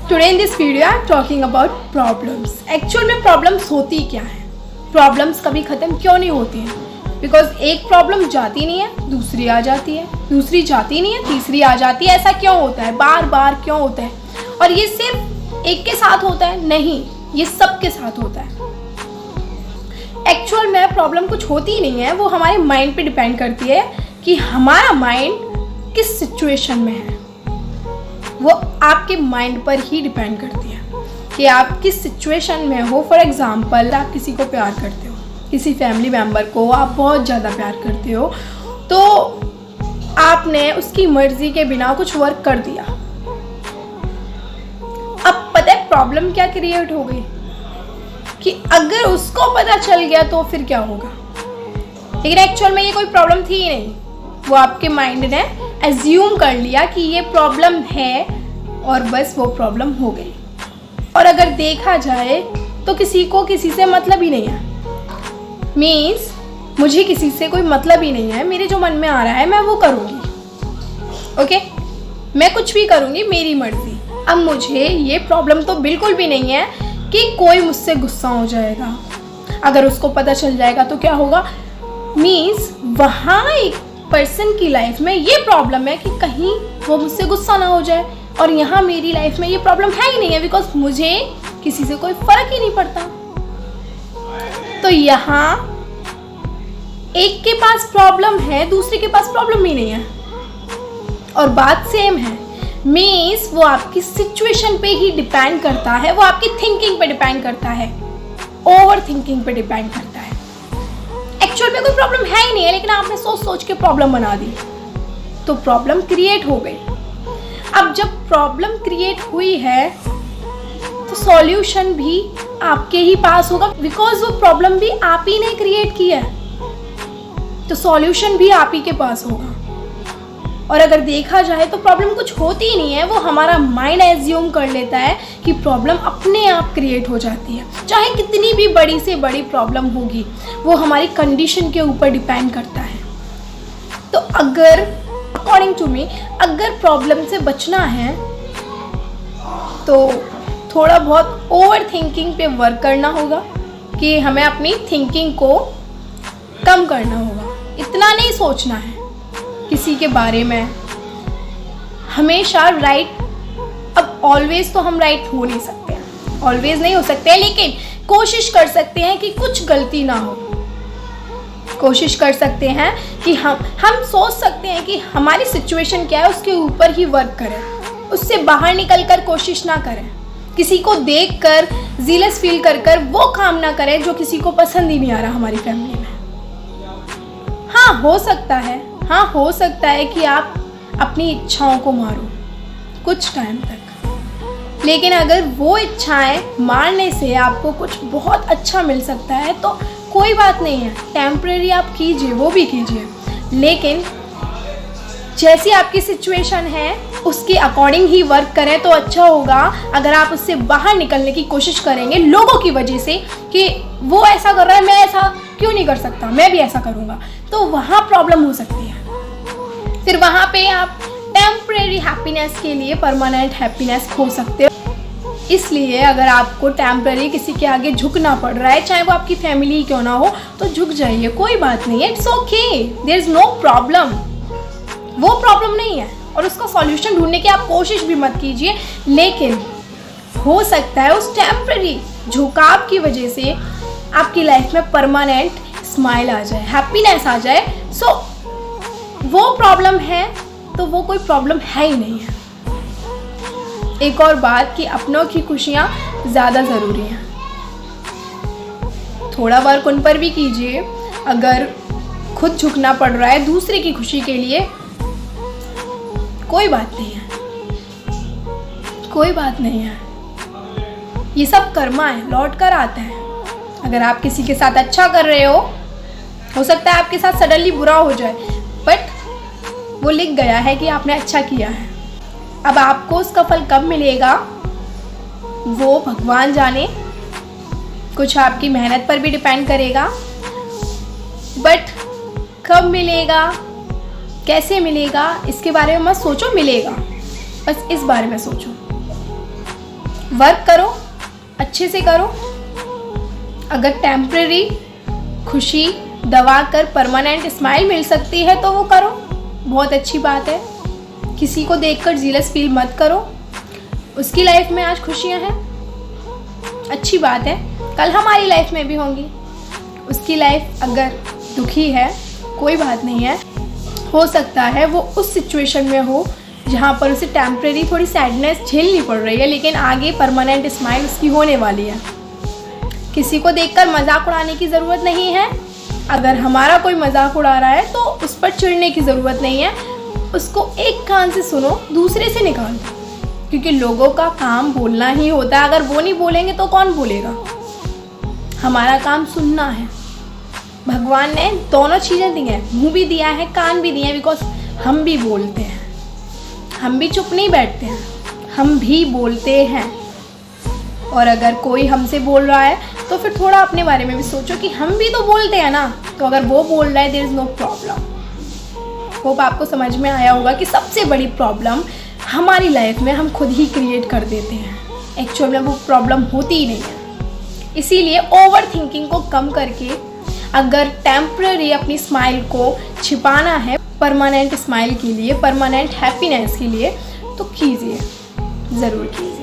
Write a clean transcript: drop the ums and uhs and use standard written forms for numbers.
Today in this video I am talking about problems. Actual में problems होती क्या है? Problems कभी ख़त्म क्यों नहीं होती हैं? Because एक problem जाती नहीं है, दूसरी आ जाती है, दूसरी जाती नहीं है, तीसरी आ जाती है. ऐसा क्यों होता है? बार बार क्यों होता है? और ये सिर्फ एक के साथ होता है? नहीं, ये सब के साथ होता है. एक्चुअल में प्रॉब्लम कुछ होती ही नहीं है, वो हमारे माइंड पे डिपेंड करती है कि हमारा माइंड किस सिचुएशन में है. वो आपके माइंड पर ही डिपेंड करती है कि आप किस सिचुएशन में हो. फॉर एग्ज़ाम्पल, आप किसी को प्यार करते हो, किसी फैमिली मेम्बर को आप बहुत ज़्यादा प्यार करते हो, तो आपने उसकी मर्ज़ी के बिना कुछ वर्क कर दिया. अब पता है प्रॉब्लम क्या क्रिएट हो गई कि अगर उसको पता चल गया तो फिर क्या होगा. लेकिन एक्चुअल में ये कोई प्रॉब्लम थी ही नहीं, वो आपके माइंड ने एज्यूम कर लिया कि ये प्रॉब्लम है और बस वो प्रॉब्लम हो गई. और अगर देखा जाए तो किसी को किसी से मतलब ही नहीं है. मीन्स मुझे किसी से कोई मतलब ही नहीं है, मेरे जो मन में आ रहा है मैं वो करूँगी. ओके, मैं कुछ भी करूँगी, मेरी मर्ज़ी. अब मुझे ये प्रॉब्लम तो बिल्कुल भी नहीं है कि कोई मुझसे गुस्सा हो जाएगा. अगर उसको पता चल जाएगा तो क्या होगा. मीन्स वहाँ एक पर्सन की लाइफ में ये प्रॉब्लम है कि कहीं वो मुझसे गुस्सा ना हो जाए, और यहाँ मेरी लाइफ में ये प्रॉब्लम है ही नहीं है, बिकॉज मुझे किसी से कोई फ़र्क ही नहीं पड़ता. तो यहाँ एक के पास प्रॉब्लम है, दूसरे के पास प्रॉब्लम ही नहीं है, और बात सेम है. मीन्स वो आपकी सिचुएशन पे ही डिपेंड करता है, वो आपकी थिंकिंग पे डिपेंड करता है, ओवर थिंकिंग पे डिपेंड करता है. एक्चुअल में कोई प्रॉब्लम है ही नहीं है, लेकिन आपने सोच सोच के प्रॉब्लम बना दी तो प्रॉब्लम क्रिएट हो गई. अब जब प्रॉब्लम क्रिएट हुई है तो सॉल्यूशन भी आपके ही पास होगा, बिकॉज वो प्रॉब्लम भी आप ही ने क्रिएट की है, तो सॉल्यूशन भी आप ही के पास होगा. और अगर देखा जाए तो प्रॉब्लम कुछ होती ही नहीं है, वो हमारा माइंड एज्यूम कर लेता है कि प्रॉब्लम अपने आप क्रिएट हो जाती है. चाहे कितनी भी बड़ी से बड़ी प्रॉब्लम होगी, वो हमारी कंडीशन के ऊपर डिपेंड करता है. तो अगर अकॉर्डिंग टू मी अगर प्रॉब्लम से बचना है तो थोड़ा बहुत ओवर थिंकिंग पे वर्क करना होगा, कि हमें अपनी थिंकिंग को कम करना होगा. इतना नहीं सोचना है किसी के बारे में हमेशा राइट. अब ऑलवेज तो हम राइट हो नहीं सकते, ऑलवेज नहीं हो सकते, लेकिन कोशिश कर सकते हैं कि कुछ गलती ना हो. कोशिश कर सकते हैं कि हम सोच सकते हैं कि हमारी सिचुएशन क्या है, उसके ऊपर ही वर्क करें, उससे बाहर निकल कर कोशिश ना करें, किसी को देख कर जीलस फील कर कर वो काम ना करें जो किसी को पसंद ही नहीं आ रहा हमारी फैमिली में. हाँ, हो सकता है कि आप अपनी इच्छाओं को मारो कुछ टाइम तक, लेकिन अगर वो इच्छाएं मारने से आपको कुछ बहुत अच्छा मिल सकता है तो कोई बात नहीं है, टेम्परेरी आप कीजिए, वो भी कीजिए. लेकिन जैसी आपकी सिचुएशन है उसके अकॉर्डिंग ही वर्क करें तो अच्छा होगा. अगर आप उससे बाहर निकलने की कोशिश करेंगे लोगों की वजह से कि वो ऐसा कर रहा है, मैं ऐसा क्यों नहीं कर सकता, मैं भी ऐसा करूँगा, तो वहाँ प्रॉब्लम हो सकती है. फिर वहाँ पे आप टेम्परेरी हैप्पीनेस के लिए परमानेंट हैप्पीनेस खो सकते हो. इसलिए अगर आपको टेम्परेरी किसी के आगे झुकना पड़ रहा है, चाहे वो आपकी फैमिली क्यों ना हो, तो झुक जाइए, कोई बात नहीं है. It's okay, there is no problem. वो प्रॉब्लम नहीं है और उसका सॉल्यूशन ढूंढने की आप कोशिश भी मत कीजिए. लेकिन हो सकता है उस टेम्परेरी झुकाव की वजह से आपकी लाइफ में परमानेंट स्माइल आ जाए, हैप्पीनेस आ जाए. सो वो प्रॉब्लम है तो वो कोई प्रॉब्लम है ही नहीं है. एक और बात कि अपनों की खुशियाँ ज़्यादा ज़रूरी हैं. थोड़ा वर्क उन पर भी कीजिए. अगर खुद झुकना पड़ रहा है दूसरे की खुशी के लिए, कोई बात नहीं है, कोई बात नहीं है. ये सब कर्मा है, लौट कर आता है. अगर आप किसी के साथ अच्छा कर रहे हो सकता है आपके साथ सडनली बुरा हो जाए, बट वो लिख गया है कि आपने अच्छा किया है. अब आपको उसका फल कब मिलेगा वो भगवान जाने, कुछ आपकी मेहनत पर भी डिपेंड करेगा, बट कब मिलेगा, कैसे मिलेगा, इसके बारे में मत सोचो. मिलेगा, बस इस बारे में सोचो. वर्क करो, अच्छे से करो। अगर टेम्परेरी खुशी दबा कर परमानेंट स्माइल मिल सकती है तो वो करो, बहुत अच्छी बात है। किसी को देखकर जीलस फील मत करो, उसकी लाइफ में आज खुशियाँ हैं, अच्छी बात है, कल हमारी लाइफ में भी होंगी। उसकी लाइफ अगर दुखी है कोई बात नहीं है, हो सकता है वो उस सिचुएशन में हो जहाँ पर उसे टेम्परेरी थोड़ी सैडनेस झेलनी पड़ रही है, लेकिन आगे परमानेंट स्माइल उसकी होने वाली है। किसी को देखकर मजाक उड़ाने की ज़रूरत नहीं है। अगर हमारा कोई मजाक उड़ा रहा है तो उस पर चिढ़ने की ज़रूरत नहीं है, उसको एक कान से सुनो, दूसरे से निकालो, क्योंकि लोगों का काम बोलना ही होता है। अगर वो नहीं बोलेंगे तो कौन बोलेगा? हमारा काम सुनना है। भगवान ने दोनों चीज़ें दी हैं, मुंह भी दिया है, कान भी दिए हैं, बिकॉज हम भी बोलते हैं, हम भी चुप नहीं बैठते हैं, हम भी बोलते हैं। और अगर कोई हमसे बोल रहा है तो फिर थोड़ा अपने बारे में भी सोचो कि हम भी तो बोलते हैं ना। तो अगर वो बोल रहा है there is no problem. Hope आपको समझ में आया होगा कि सबसे बड़ी प्रॉब्लम हमारी लाइफ में हम खुद ही क्रिएट कर देते हैं, एक्चुअल में वो प्रॉब्लम होती ही नहीं है। इसीलिए ओवर थिंकिंग को कम करके अगर टेम्पररी अपनी स्माइल को छिपाना है परमानेंट स्माइल के लिए, परमानेंट हैप्पीनेस के लिए, तो कीजिए, ज़रूर कीजिए।